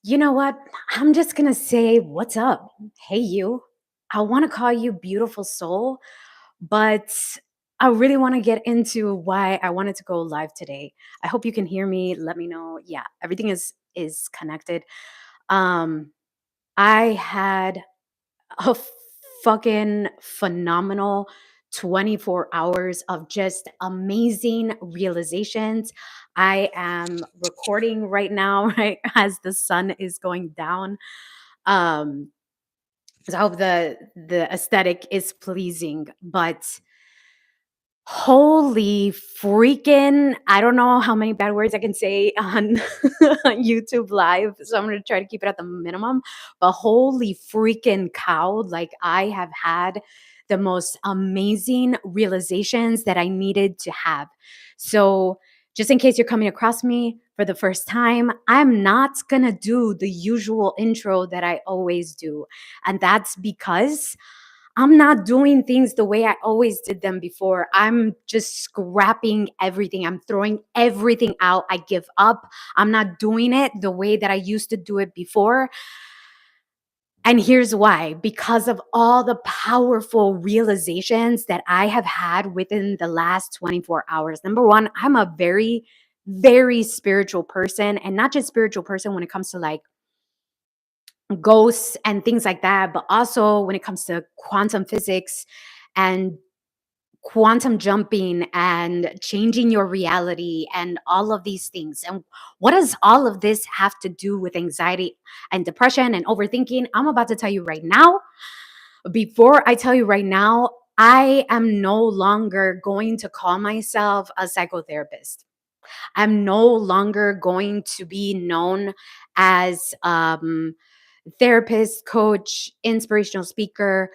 You know what? I'm just going to say, what's up? Hey, you. I want to call you beautiful soul, but I really want to get into why I wanted to go live today. I hope you can hear me. Let me know. Yeah, everything is connected. Um I had a fucking phenomenal 24 hours of just amazing realizations. I am recording right now, right as the sun is going down. Um, so I hope the aesthetic is pleasing, but holy freaking, I don't know how many bad words I can say on YouTube Live, so I'm gonna try to keep it at the minimum. But holy freaking cow, like I have had the most amazing realizations that I needed to have. So, just in case you're coming across me for the first time, I'm not gonna do the usual intro that I always do. And that's because I'm not doing things the way I always did them before. I'm just scrapping everything. I'm throwing everything out. I give up. I'm not doing it the way that I used to do it before. And here's why, because of all the powerful realizations that I have had within the last 24 hours. Number one, I'm a very, very spiritual person, and not just spiritual person when it comes to like ghosts and things like that, but also when it comes to quantum physics and quantum jumping and changing your reality and all of these things. And what does all of this have to do with anxiety and depression and overthinking? I'm about to tell you right now. Before I tell you right now, I am no longer going to call myself a psychotherapist. I'm no longer going to be known as therapist, coach, inspirational speaker,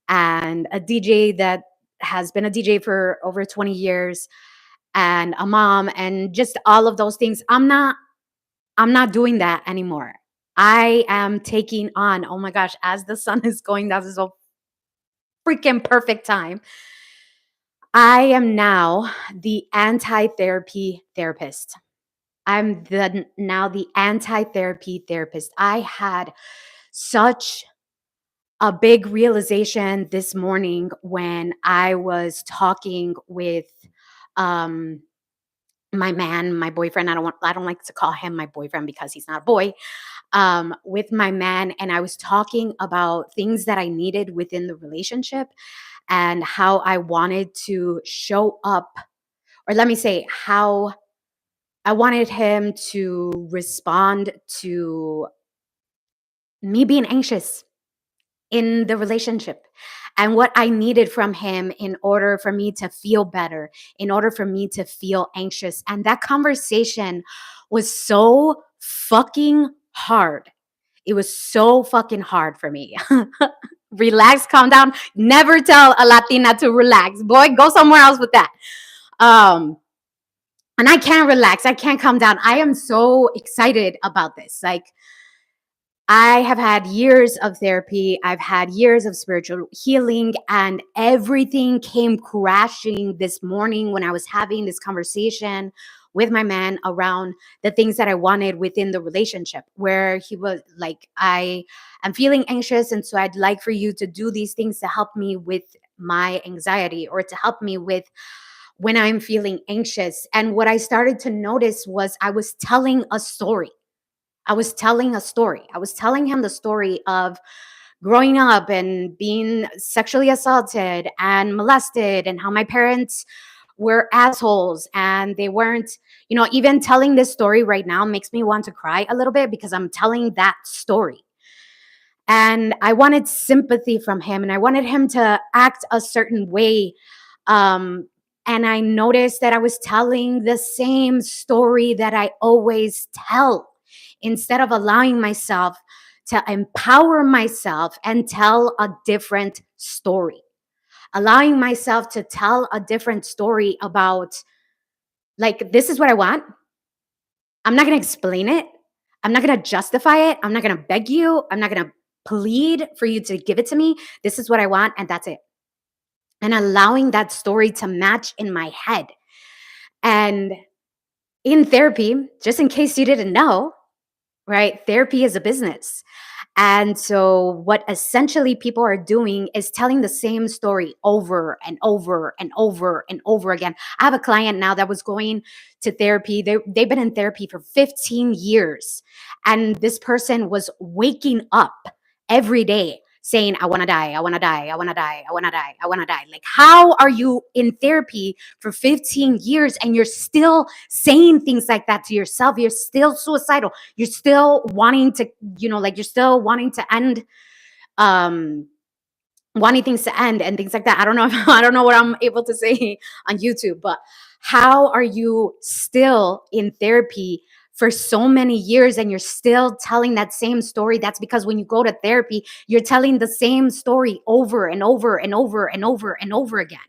and a DJ that has been a DJ for over 20 years, and a mom, and just all of those things. I'm not doing that anymore. I am taking on, oh my gosh, as the sun is going down, this is a freaking perfect time. I am now the anti-therapy therapist. I'm now the anti-therapy therapist. I had such a big realization this morning when I was talking with um my man, my boyfriend. I don't like to call him my boyfriend because he's not a boy. With my man, and I was talking about things that I needed within the relationship and how I wanted to show up, or let me say how I wanted him to respond to me being anxious in the relationship, and what I needed from him in order for me to feel better, in order for me to feel anxious. And that conversation was so fucking hard. It was so fucking hard for me. Relax, calm down. Never tell a Latina to relax. Boy, go somewhere else with that. Um, and I can't relax. I can't calm down. I am so excited about this. Like, I have had years of therapy. I've had years of spiritual healing, and everything came crashing this morning when I was having this conversation with my man around the things that I wanted within the relationship, where he was like, I am feeling anxious. And so I'd like for you to do these things to help me with my anxiety, or to help me with when I'm feeling anxious. And what I started to notice was I was telling a story. I was telling a story. I was telling him the story of growing up and being sexually assaulted and molested, and how my parents were assholes and they weren't, even telling this story right now makes me want to cry a little bit because I'm telling that story. And I wanted sympathy from him, and I wanted him to act a certain way. Um, and I noticed that I was telling the same story that I always tell, instead of allowing myself to empower myself and tell a different story. Allowing myself to tell a different story about, like, this is what I want. I'm not going to explain it. I'm not going to justify it. I'm not going to beg you. I'm not going to plead for you to give it to me. This is what I want, and that's it. And allowing that story to match in my head. And in therapy, just in case you didn't know, right? Therapy is a business. And so, what essentially people are doing is telling the same story over and over and over and over again. I have a client now that was going to therapy. They've been in therapy for 15 years. And this person was waking up every day saying, I want to die, I want to die, I want to die, I want to die, I want to die. Like, how are you in therapy for 15 years and you're still saying things like that to yourself? You're still suicidal. You're still wanting to, like you're still wanting to end, um, wanting things to end and things like that. I don't know if I don't know what I'm able to say on YouTube, but how are you still in therapy for so many years and you're still telling that same story? That's because when you go to therapy, you're telling the same story over and over and over and over and over again.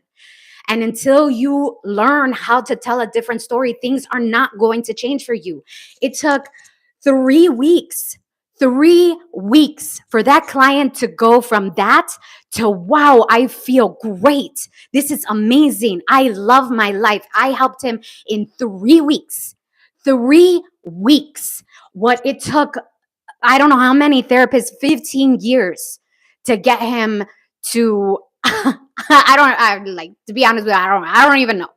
And until you learn how to tell a different story, things are not going to change for you. It took 3 weeks, 3 weeks for that client to go from that to, wow, I feel great. This is amazing. I love my life. I helped him in 3 weeks. 3 weeks. What it took, I don't know how many therapists, 15 years to get him to I like, to be honest with you, I don't even know.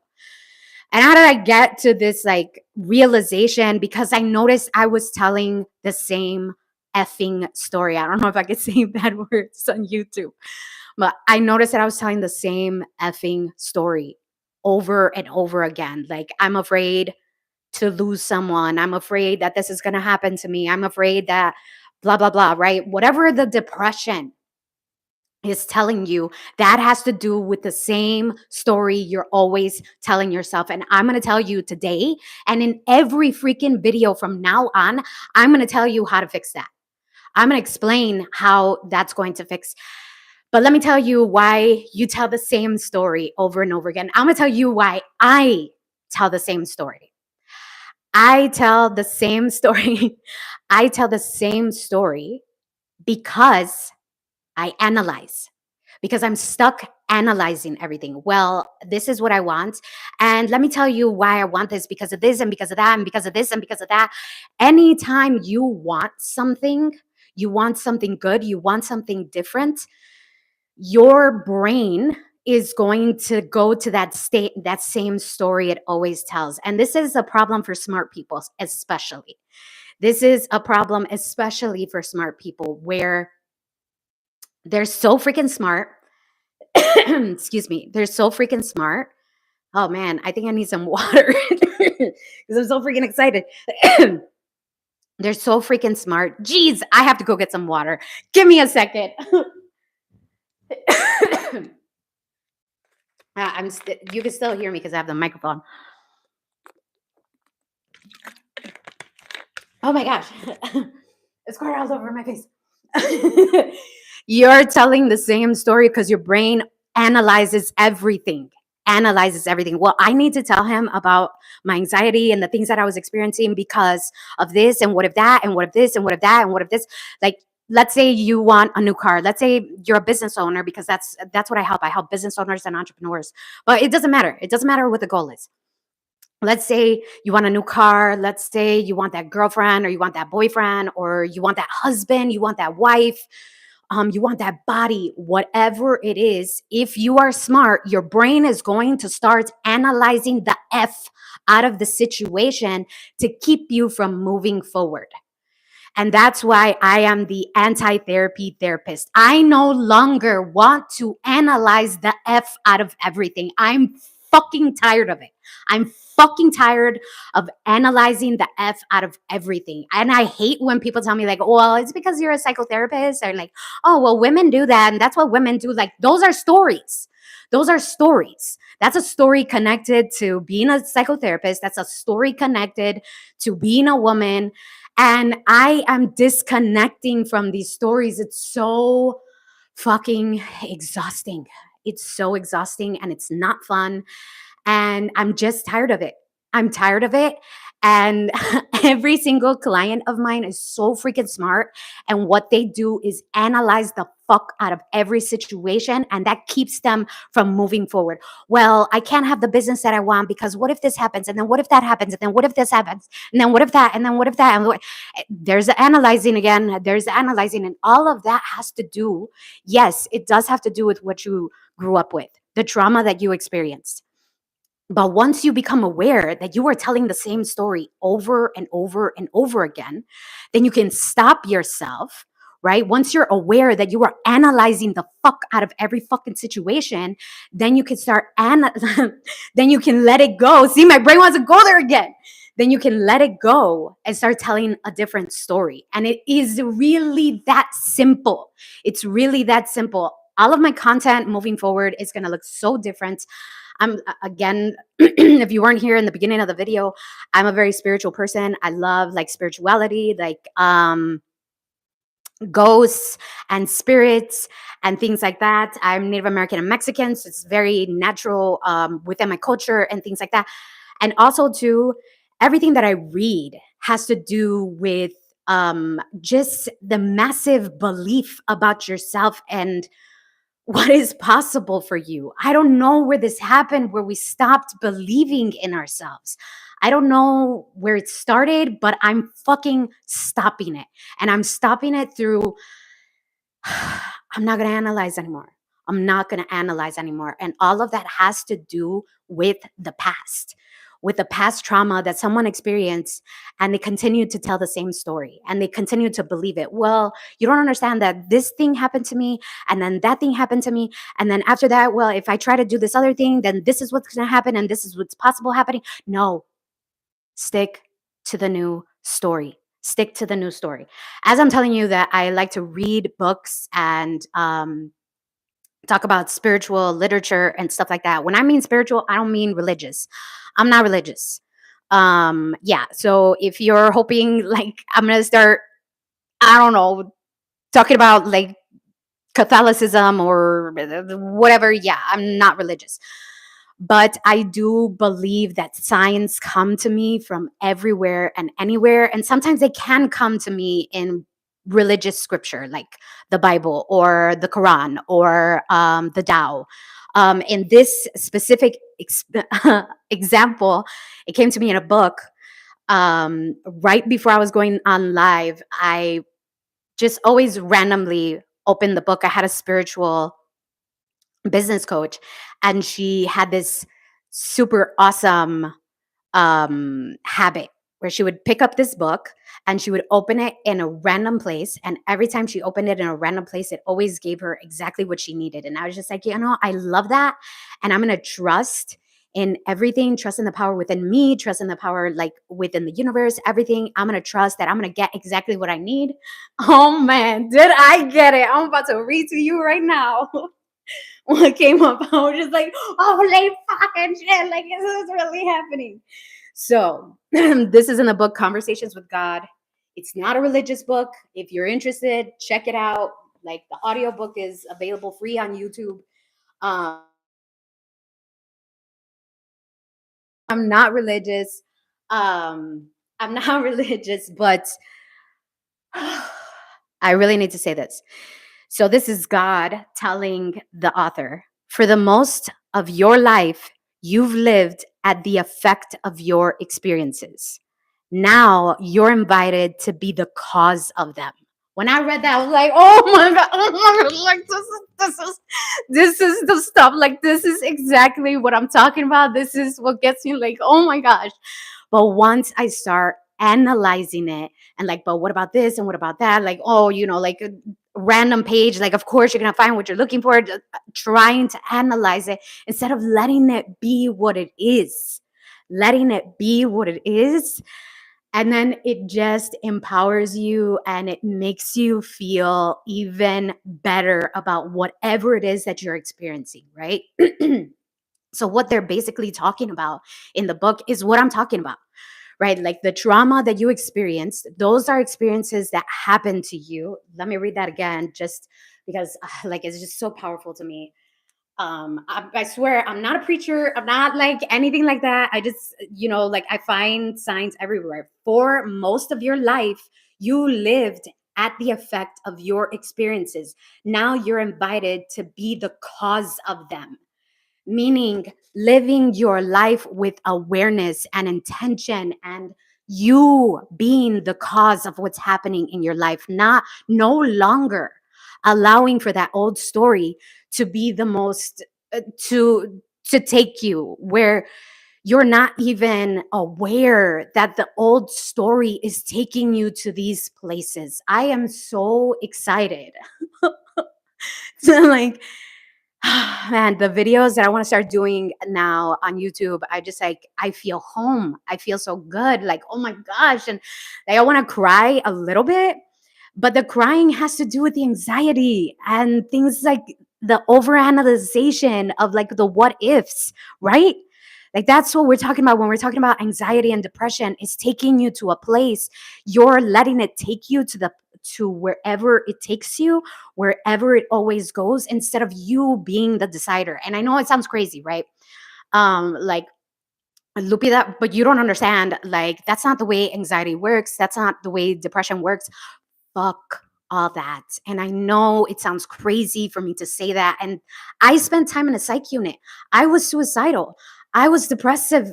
And how did I get to this like realization? Because I noticed I was telling the same effing story. I don't know if I could say bad words on YouTube, but I noticed that I was telling the same effing story over and over again. Like, I'm afraid to lose someone. I'm afraid that this is going to happen to me. I'm afraid that blah, blah, blah, right? Whatever the depression is telling you, that has to do with the same story you're always telling yourself. And I'm going to tell you today, and in every freaking video from now on, I'm going to tell you how to fix that. I'm going to explain how that's going to fix. But let me tell you why you tell the same story over and over again. I'm going to tell you why I tell the same story. I tell the same story. I tell the same story because I analyze, because I'm stuck analyzing everything. Well, this is what I want. And let me tell you why I want this, because of this and because of that and because of this and because of that. Anytime you want something good, you want something different, your brain is going to go to that state, that same story it always tells. And this is a problem for smart people, especially. This is a problem, especially for smart people, where they're so freaking smart. Excuse me. They're so freaking smart. Oh man, I think I need some water because I'm so freaking excited. They're so freaking smart. Jeez, I have to go get some water. Give me a second. You can still hear me because I have the microphone. Oh my gosh. It's squirt all over my face. You're telling the same story because your brain analyzes everything. Analyzes everything. Well, I need to tell him about my anxiety and the things that I was experiencing because of this, and what if that, and what if this, and what if that, and what if this. Like, let's say you want a new car. Let's say you're a business owner, because that's what I help. I help business owners and entrepreneurs. But it doesn't matter. It doesn't matter what the goal is. Let's say you want a new car. Let's say you want that girlfriend, or you want that boyfriend, or you want that husband, you want that wife, you want that body, whatever it is. If you are smart, your brain is going to start analyzing the F out of the situation to keep you from moving forward. And that's why I am the anti-therapy therapist. I no longer want to analyze the F out of everything. I'm fucking tired of it. I'm fucking tired of analyzing the F out of everything. And I hate when people tell me, like, well, it's because you're a psychotherapist, or like, oh, well, women do that. And that's what women do. Like, those are stories. Those are stories. That's a story connected to being a psychotherapist. That's a story connected to being a woman. And I am disconnecting from these stories. It's so fucking exhausting. It's so exhausting and it's not fun. And I'm just tired of it. I'm tired of it. And every single client of mine is so freaking smart. And what they do is analyze the fuck out of every situation. And that keeps them from moving forward. Well, I can't have the business that I want because what if this happens? And then what if that happens? And then what if this happens? And then what if that? And then what if that? And there's the analyzing again. There's the analyzing. And all of that has to do, yes, it does have to do with what you grew up with, the trauma that you experienced. But once you become aware that you are telling the same story over and over and over again, then you can stop yourself, right? Once you're aware that you are analyzing the fuck out of every fucking situation, then you can start, then you can let it go. See, my brain wants to go there again. Then you can let it go and start telling a different story. And it is really that simple. It's really that simple. All of my content moving forward is going to look so different. I'm again, if you weren't here in the beginning of the video, I'm a very spiritual person. I love like spirituality, like ghosts and spirits and things like that. I'm Native American and Mexican, so it's very natural within my culture and things like that. And also too, everything that I read has to do with just the massive belief about yourself and what is possible for you. I don't know where this happened, where we stopped believing in ourselves. I don't know where it started, but I'm fucking stopping it. And I'm stopping it through, I'm not going to analyze anymore. I'm not going to analyze anymore. And all of that has to do with the past, with the past trauma that someone experienced, and they continue to tell the same story and they continue to believe it. Well, you don't understand that this thing happened to me and then that thing happened to me. And then after that, well, if I try to do this other thing, then this is what's going to happen and this is what's possible happening. No, stick to the new story. Stick to the new story. As I'm telling you that I like to read books and talk about spiritual literature and stuff like that. When I mean spiritual, I don't mean religious. I'm not religious. Yeah. So if you're hoping like I'm gonna start, I don't know, talking about like Catholicism or whatever, yeah, I'm not religious. But I do believe that signs come to me from everywhere and anywhere. And sometimes they can come to me in religious scripture, like the Bible or the Quran or the Tao. In this specific example, it came to me in a book. Right before I was going on live, I just always randomly opened the book. I had a spiritual business coach, and she had this super awesome habit where she would pick up this book and she would open it in a random place. And every time she opened it in a random place, it always gave her exactly what she needed. And I was just like, you know, I love that. And I'm going to trust in everything, trust in the power within me, trust in the power like within the universe, everything. I'm going to trust that I'm going to get exactly what I need. Oh man, did I get it? I'm about to read to you right now. What came up, I was just like, holy fucking shit, like, is this really happening? So, this is in the book Conversations with God. It's not a religious book. If you're interested, check it out. Like, the audiobook is available free on YouTube. I'm not religious. I'm not religious, but I really need to say this. So this is God telling the author, for the most of your life, you've lived at the effect of your experiences. Now you're invited to be the cause of them. When I read that, I was like, oh my God, like this is the stuff. Like, this is exactly what I'm talking about. This is what gets me like, oh my gosh. But once I start analyzing it and like, but what about this and what about that? Like, oh, you know, like a random page, like, of course you're going to find what you're looking for, trying to analyze it instead of letting it be what it is, letting it be what it is. And then it just empowers you and it makes you feel even better about whatever it is that you're experiencing, right? So, what they're basically talking about in the book is what I'm talking about, right? Like the trauma that you experienced, those are experiences that happen to you. Let me read that again, just because like it's just so powerful to me. I swear I'm not a preacher. I'm not like anything like that. I just, like I find signs everywhere. For most of your life, you lived at the effect of your experiences. Now you're invited to be the cause of them, meaning living your life with awareness and intention, and you being the cause of what's happening in your life, not no longer allowing for that old story to be the most to take you where you're not even aware that the old story is taking you to these places. I am so excited to like man, the videos that I want to start doing now on YouTube, I just like, I feel home. I feel so good. Like, oh my gosh. And like, I want to cry a little bit, but the crying has to do with the anxiety and things like the overanalyzation of like the what ifs, right? Like that's what we're talking about when we're talking about anxiety and depression. It's taking you to a place. You're letting it take you to wherever it takes you, wherever it always goes, instead of you being the decider. And I know it sounds crazy, right? Like Lupita, but you don't understand. Like that's not the way anxiety works. That's not the way depression works. Fuck all that. And I know it sounds crazy for me to say that. And I spent time in a psych unit. I was suicidal. I was depressive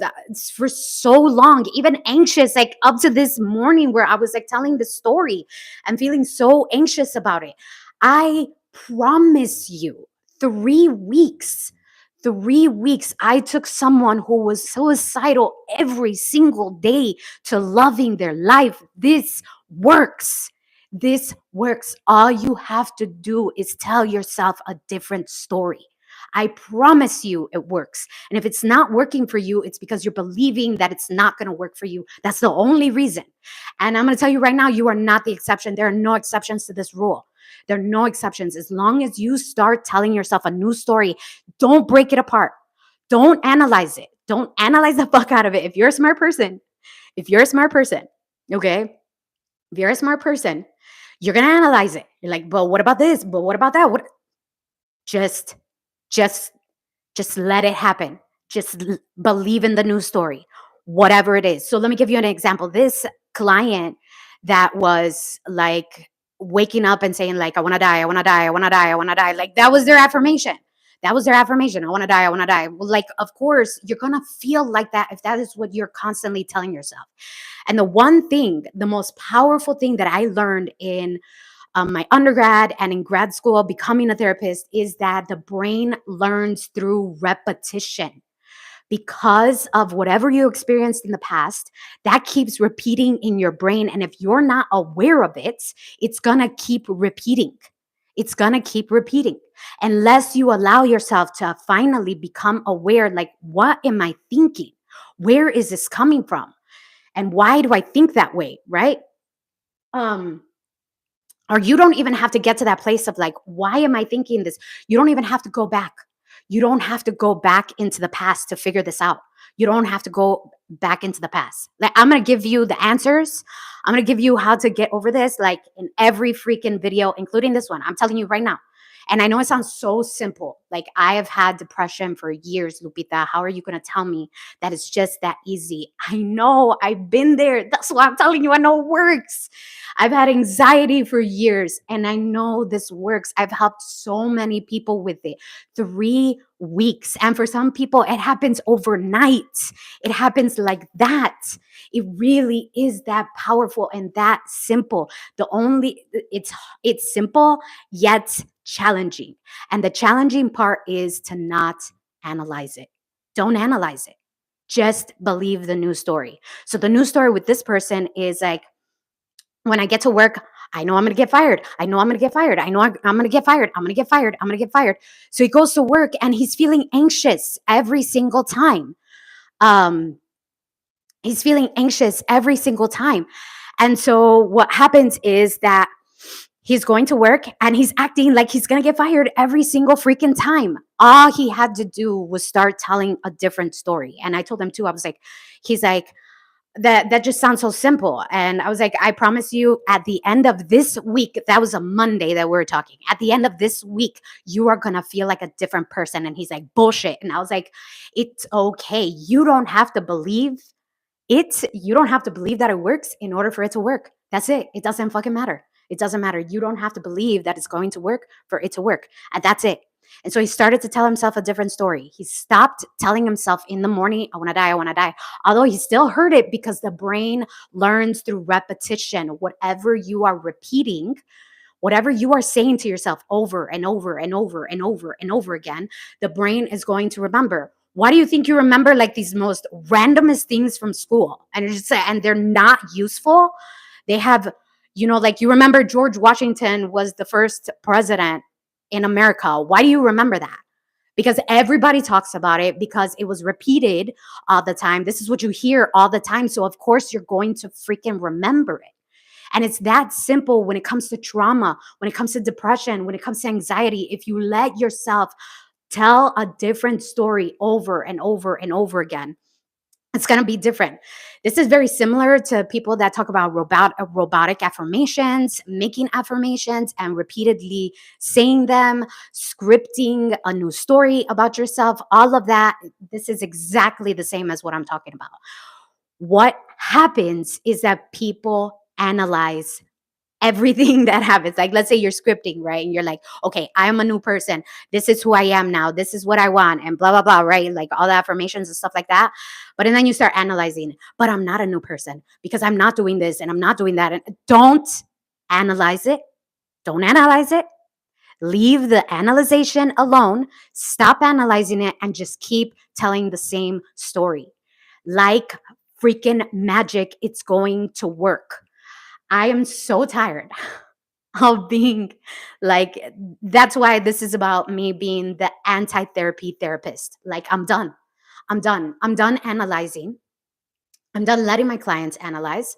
for so long, even anxious, like up to this morning where I was like telling the story and feeling so anxious about it. I promise you, 3 weeks. 3 weeks, I took someone who was suicidal every single day to loving their life. This works. This works. All you have to do is tell yourself a different story. I promise you it works. And if it's not working for you, it's because you're believing that it's not going to work for you. That's the only reason. And I'm going to tell you right now, you are not the exception. There are no exceptions to this rule. There are no exceptions. As long as you start telling yourself a new story, don't break it apart. Don't analyze it. Don't analyze the fuck out of it. If you're a smart person, okay? If you're a smart person, you're gonna analyze it. You're like, but what about this? But what about that? What? Just, just, just let it happen. Just believe in the news story, whatever it is. So let me give you an example. This client that was like waking up and saying like, I want to die, I want to die, I want to die, I want to die. Like that was their affirmation. That was their affirmation. I want to die, I want to die. Well, like, of course, you're going to feel like that if that is what you're constantly telling yourself. And the one thing, the most powerful thing that I learned in my undergrad and in grad school, becoming a therapist, is that the brain learns through repetition. Because of whatever you experienced in the past, that keeps repeating in your brain. And if you're not aware of it, it's going to keep repeating. It's going to keep repeating unless you allow yourself to finally become aware, like, what am I thinking? Where is this coming from? And why do I think that way? Right? Um, or you don't even have to get to that place of like, why am I thinking this? You don't even have to go back. You don't have to go back into the past to figure this out. You don't have to go back into the past. Like, I'm going to give you the answers. I'm going to give you how to get over this, like in every freaking video, including this one. I'm telling you right now. And I know it sounds so simple. Like, I have had depression for years, Lupita. How are you going to tell me that it's just that easy? I know, I've been there. That's why I'm telling you, I know it works. I've had anxiety for years and I know this works. I've helped so many people with it. 3 weeks. And for some people, it happens overnight. It happens like that. It really is that powerful and that simple. It's simple yet challenging. And the challenging part is to not analyze it. Don't analyze it. Just believe the news story. So the news story with this person is like, when I get to work, I know I'm going to get fired. I know I'm going to get fired. I know I'm going to get fired. I'm going to get fired. I'm going to get fired. So he goes to work and he's feeling anxious every single time. Um, he's feeling anxious every single time. And so what happens is that he's going to work and he's acting like he's going to get fired every single freaking time. All he had to do was start telling a different story. And I told him too, I was like, he's like, That just sounds so simple. And I was like, I promise you, at the end of this week, that was a Monday that we were talking. At the end of this week, you are gonna feel like a different person. And he's like, bullshit. And I was like, it's okay. You don't have to believe that it works in order for it to work. That's it. It doesn't fucking matter. It doesn't matter. You don't have to believe that it's going to work for it to work. And that's it. And so he started to tell himself a different story. He stopped telling himself in the morning, I want to die, I want to die. Although he still heard it because the brain learns through repetition. Whatever you are repeating, whatever you are saying to yourself over and over and over and over and over again, the brain is going to remember. Why do you think you remember like these most randomest things from school? And they're not useful. They have, like you remember George Washington was the first president in America. Why do you remember that? Because everybody talks about it, because it was repeated all the time. This is what you hear all the time. So of course you're going to freaking remember it. And it's that simple when it comes to trauma, when it comes to depression, when it comes to anxiety. If you let yourself tell a different story over and over and over again, it's going to be different. This is very similar to people that talk about robotic affirmations, making affirmations and repeatedly saying them, scripting a new story about yourself, all of that. This is exactly the same as what I'm talking about. What happens is that people analyze everything that happens. Like, let's say you're scripting, right? And you're like, okay, I am a new person. This is who I am now. This is what I want, and blah, blah, blah, right? Like all the affirmations and stuff like that. But and then you start analyzing, but I'm not a new person because I'm not doing this and I'm not doing that. And don't analyze it. Don't analyze it. Leave the analyzation alone. Stop analyzing it and just keep telling the same story. Like freaking magic, it's going to work. I am so tired of being like, that's why this is about me being the anti-therapy therapist. Like, I'm done. I'm done. I'm done analyzing. I'm done letting my clients analyze.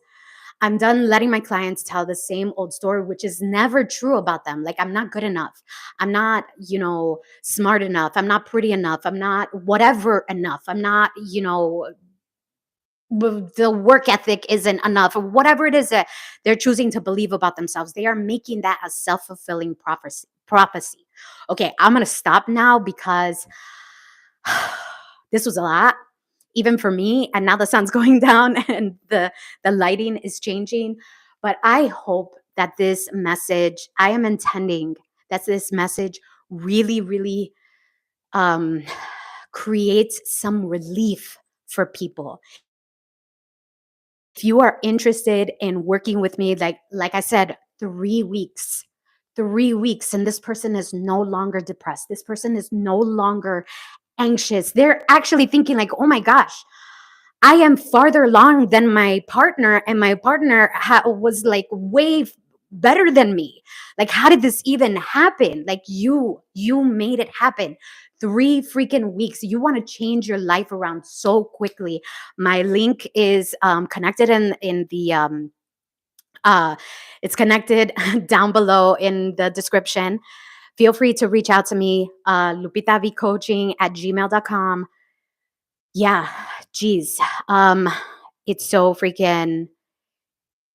I'm done letting my clients tell the same old story, which is never true about them. Like, I'm not good enough. I'm not, smart enough. I'm not pretty enough. I'm not whatever enough. I'm not, the work ethic isn't enough, or whatever it is that they're choosing to believe about themselves. They are making that a self-fulfilling prophecy. Okay, I'm gonna stop now because this was a lot, even for me. And now the sun's going down and the lighting is changing. But I hope that this message, I am intending that this message really, really um, creates some relief for people. If you are interested in working with me, like I said, 3 weeks, 3 weeks, and this person is no longer depressed. This person is no longer anxious. They're actually thinking like, oh my gosh, I am farther along than my partner, and my partner was like better than me. Like, how did this even happen? Like, you made it happen. 3 freaking weeks. You want to change your life around so quickly. My link is connected in the uh, it's connected down below in the description. Feel free to reach out to me, lupitavcoaching@gmail.com. Yeah, geez. It's so freaking,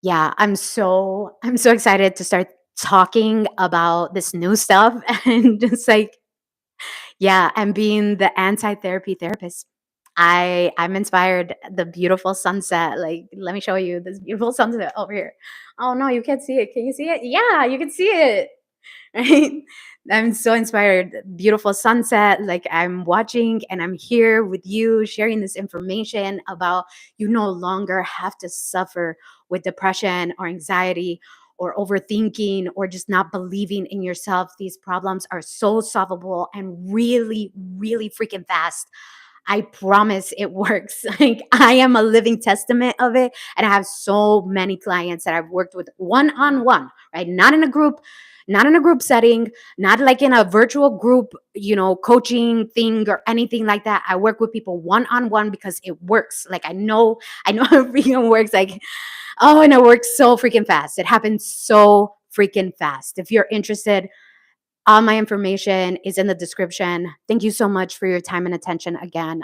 yeah, I'm so excited to start talking about this new stuff and just like, yeah, and being the anti-therapy therapist. I'm inspired. The beautiful sunset. Like, let me show you this beautiful sunset over here. Oh no, you can't see it. Can you see it? Yeah, you can see it. Right? I'm so inspired. Beautiful sunset. Like, I'm watching and I'm here with you sharing this information about you no longer have to suffer with depression or anxiety or overthinking or just not believing in yourself. These problems are so solvable and really, really freaking fast. I promise it works. Like, I am a living testament of it. And I have so many clients that I've worked with one on one, right? Not in a group, not in a group setting, not like in a virtual group, coaching thing or anything like that. I work with people one on one because it works. Like, I know how it freaking works. Like, oh, and it works so freaking fast. It happens so freaking fast. If you're interested, all my information is in the description. Thank you so much for your time and attention again.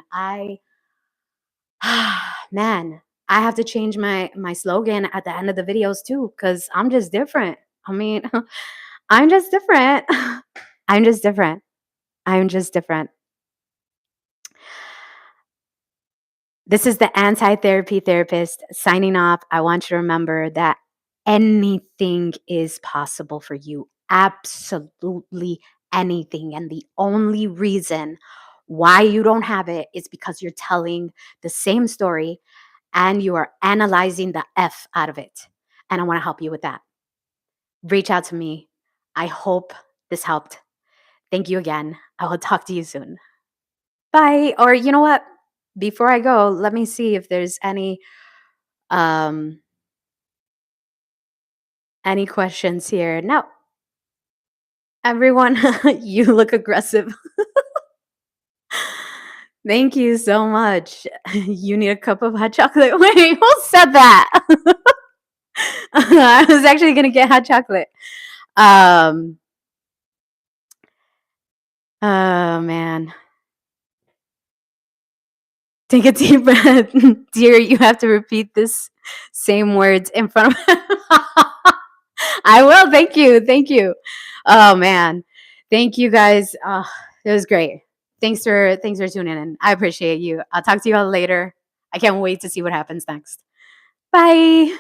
Man, I have to change my slogan at the end of the videos too, because I'm just different. I mean, I'm just different. I'm just different. I'm just different. This is the anti therapy therapist signing off. I want you to remember that anything is possible for you. Absolutely anything. And the only reason why you don't have it is because you're telling the same story and you are analyzing the F out of it. And I want to help you with that. Reach out to me. I hope this helped. Thank you again. I will talk to you soon. Bye. Or you know what? Before I go, let me see if there's um any questions here. No. Everyone, you look aggressive. Thank you so much. You need a cup of hot chocolate. Wait, who said that? I was actually gonna get hot chocolate. Um oh man. Take a deep breath. Dear, you have to repeat this same words in front of I will. Thank you. Thank you. Oh man. Thank you guys. It was great. Thanks for tuning in. I appreciate you. I'll talk to you all later. I can't wait to see what happens next. Bye.